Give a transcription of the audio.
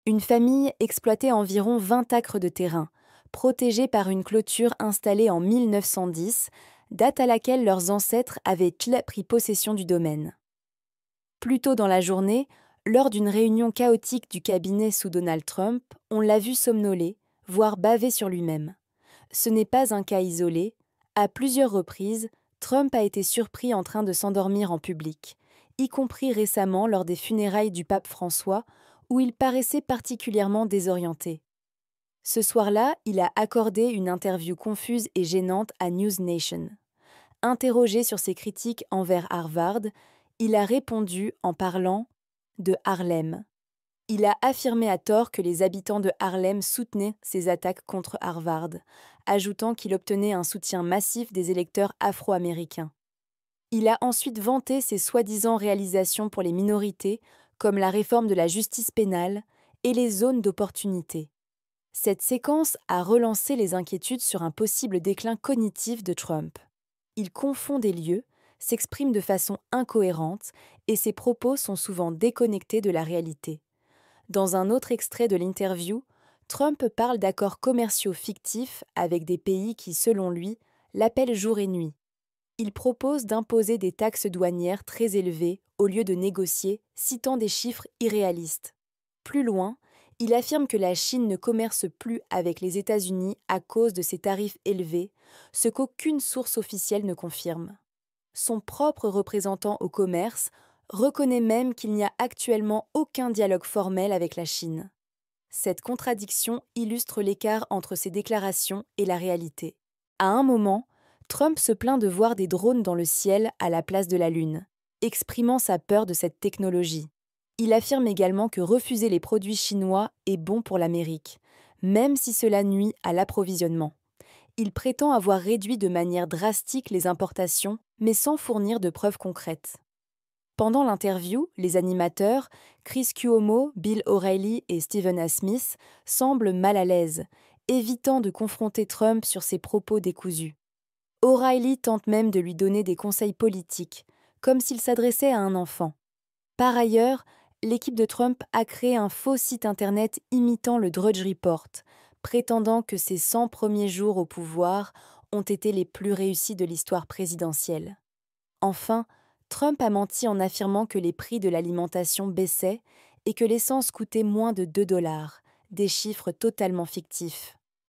Une famille exploitait environ 20 acres de terrain, protégés par une clôture installée en 1910, date à laquelle leurs ancêtres avaient pris possession du domaine. Plus tôt dans la journée, lors d'une réunion chaotique du cabinet sous Donald Trump, on l'a vu somnoler, voire baver sur lui-même. Ce n'est pas un cas isolé. À plusieurs reprises, Trump a été surpris en train de s'endormir en public, y compris récemment lors des funérailles du pape François, où il paraissait particulièrement désorienté. Ce soir-là, il a accordé une interview confuse et gênante à News Nation. Interrogé sur ses critiques envers Harvard, il a répondu en parlant de Harlem. Il a affirmé à tort que les habitants de Harlem soutenaient ses attaques contre Harvard, ajoutant qu'il obtenait un soutien massif des électeurs afro-américains. Il a ensuite vanté ses soi-disant réalisations pour les minorités, comme la réforme de la justice pénale et les zones d'opportunité. Cette séquence a relancé les inquiétudes sur un possible déclin cognitif de Trump. Il confond des lieux, s'exprime de façon incohérente et ses propos sont souvent déconnectés de la réalité. Dans un autre extrait de l'interview, Trump parle d'accords commerciaux fictifs avec des pays qui, selon lui, l'appellent jour et nuit. Il propose d'imposer des taxes douanières très élevées au lieu de négocier, citant des chiffres irréalistes. Plus loin, il affirme que la Chine ne commerce plus avec les États-Unis à cause de ses tarifs élevés, ce qu'aucune source officielle ne confirme. Son propre représentant au commerce reconnaît même qu'il n'y a actuellement aucun dialogue formel avec la Chine. Cette contradiction illustre l'écart entre ses déclarations et la réalité. À un moment, Trump se plaint de voir des drones dans le ciel à la place de la Lune, exprimant sa peur de cette technologie. Il affirme également que refuser les produits chinois est bon pour l'Amérique, même si cela nuit à l'approvisionnement. Il prétend avoir réduit de manière drastique les importations, mais sans fournir de preuves concrètes. Pendant l'interview, les animateurs, Chris Cuomo, Bill O'Reilly et Stephen A. Smith, semblent mal à l'aise, évitant de confronter Trump sur ses propos décousus. O'Reilly tente même de lui donner des conseils politiques, comme s'il s'adressait à un enfant. Par ailleurs, l'équipe de Trump a créé un faux site internet imitant le Drudge Report, prétendant que ses 100 premiers jours au pouvoir ont été les plus réussis de l'histoire présidentielle. Enfin, Trump a menti en affirmant que les prix de l'alimentation baissaient et que l'essence coûtait moins de 2 $, des chiffres totalement fictifs.